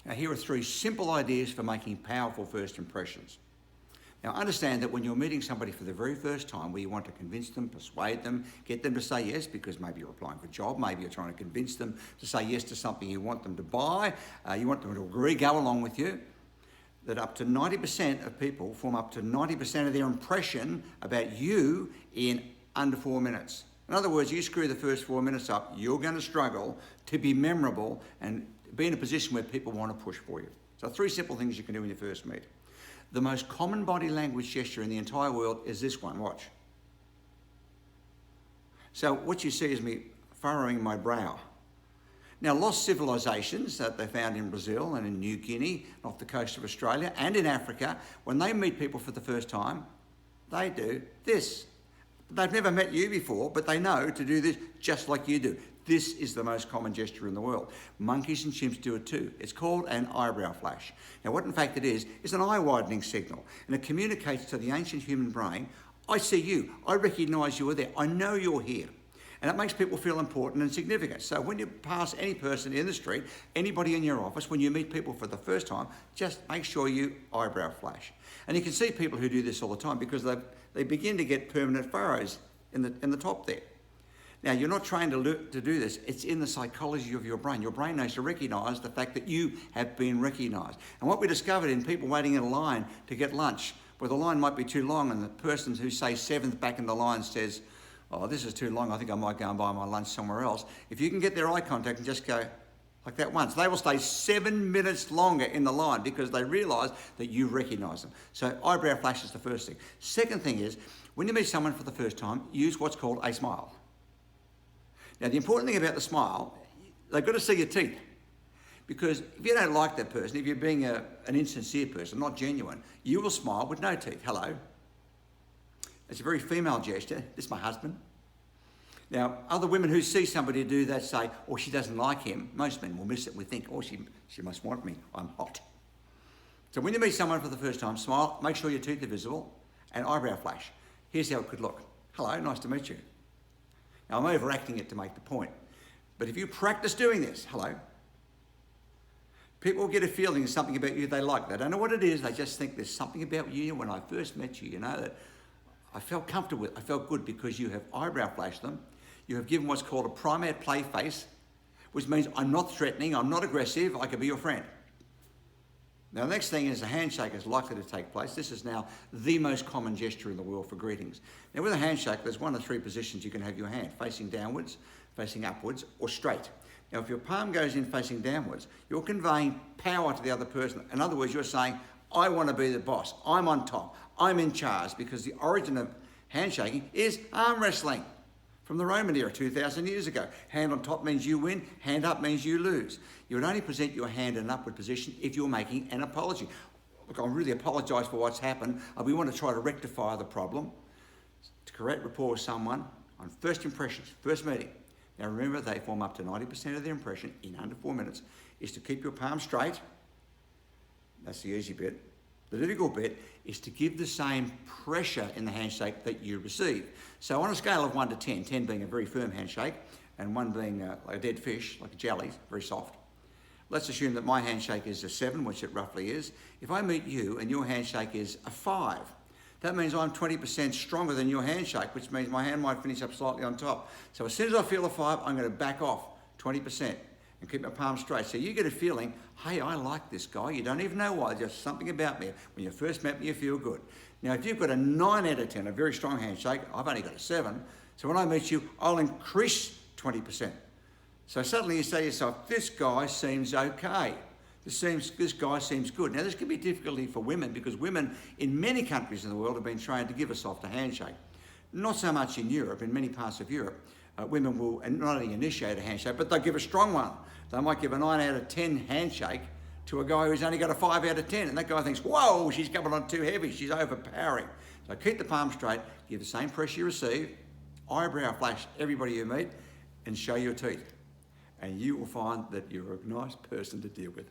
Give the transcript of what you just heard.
Now, here are 3 simple ideas for making powerful first impressions. Now, understand that when you're meeting somebody for the very first time, where you want to convince them, persuade them, get them to say yes, because maybe you're applying for a job, maybe you're trying to convince them to say yes to something you want them to buy, you want them to agree, go along with you, that up to 90% of people form up to 90% of their impression about you in under 4 minutes. In other words, you screw the first 4 minutes up, you're going to struggle to be memorable and be in a position where people want to push for you. So 3 simple things you can do when you first meet. The most common body language gesture in the entire world is this one, watch. So what you see is me furrowing my brow. Now, lost civilizations that they found in Brazil and in New Guinea, off the coast of Australia and in Africa, when they meet people for the first time, they do this. They've never met you before, but they know to do this just like you do. This is the most common gesture in the world. Monkeys and chimps do it too. It's called an eyebrow flash. Now, what in fact it is an eye-widening signal, and it communicates to the ancient human brain, I see you, I recognise you are there, I know you're here. And it makes people feel important and significant. So when you pass any person in the street, anybody in your office, when you meet people for the first time, just make sure you eyebrow flash. And you can see people who do this all the time because they begin to get permanent furrows in the top there. Now, you're not trained to do this. It's in the psychology of your brain. Your brain knows to recognise the fact that you have been recognised. And what we discovered in people waiting in a line to get lunch, where the line might be too long and the person who, say, 7th back in the line says, oh, this is too long, I think I might go and buy my lunch somewhere else. If you can get their eye contact and just go like that once, they will stay 7 minutes longer in the line because they realise that you recognise them. So eyebrow flash is the first thing. Second thing is, when you meet someone for the first time, use what's called a smile. Now, the important thing about the smile, they've got to see your teeth. Because if you don't like that person, if you're being an insincere person, not genuine, you will smile with no teeth. Hello. It's a very female gesture. This is my husband. Now, other women who see somebody do that say, oh, she doesn't like him. Most men will miss it. We think, oh, she must want me. I'm hot. So when you meet someone for the first time, smile, make sure your teeth are visible, and eyebrow flash. Here's how it could look. Hello, nice to meet you. Now, I'm overacting it to make the point. But if you practice doing this, hello, people will get a feeling of something about you they like. They don't know what it is. They just think there's something about you. When I first met you, you know, that I felt comfortable with, I felt good because you have eyebrow flashed them. You have given what's called a primate play face, which means I'm not threatening, I'm not aggressive, I can be your friend. Now, the next thing is a handshake is likely to take place. This is now the most common gesture in the world for greetings. Now, with a handshake, there's 1 of 3 positions you can have your hand, facing downwards, facing upwards, or straight. Now, if your palm goes in facing downwards, you're conveying power to the other person. In other words, you're saying, I want to be the boss, I'm on top, I'm in charge, because the origin of handshaking is arm wrestling from the Roman era 2,000 years ago. Hand on top means you win, hand up means you lose. You would only present your hand in an upward position if you're making an apology. Look, I really apologise for what's happened. We want to try to rectify the problem, to create rapport with someone on first impressions, first meeting. Now remember, they form up to 90% of their impression in under 4 minutes, is to keep your palm straight. That's the easy bit. The difficult bit is to give the same pressure in the handshake that you receive. So on a scale of 1 to 10, 10 being a very firm handshake and 1 being like a dead fish, like a jelly, very soft. Let's assume that my handshake is a 7, which it roughly is. If I meet you and your handshake is a 5, that means I'm 20% stronger than your handshake, which means my hand might finish up slightly on top. So as soon as I feel a 5, I'm going to back off 20%. And keep my palm straight. So you get a feeling, hey, I like this guy. You don't even know why, just something about me. When you first met me, you feel good. Now, if you've got a 9 out of 10, a very strong handshake, I've only got a 7. So when I meet you, I'll increase 20%. So suddenly you say to yourself, this guy seems okay. This guy seems good. Now, this can be difficulty for women because women in many countries in the world have been trained to give a softer handshake. Not so much in Europe, in many parts of Europe. Women will not only initiate a handshake, but they'll give a strong one. They might give a 9 out of 10 handshake to a guy who's only got a 5 out of 10. And that guy thinks, whoa, she's coming on too heavy. She's overpowering. So keep the palm straight, give the same pressure you receive, eyebrow flash everybody you meet, and show your teeth. And you will find that you're a nice person to deal with.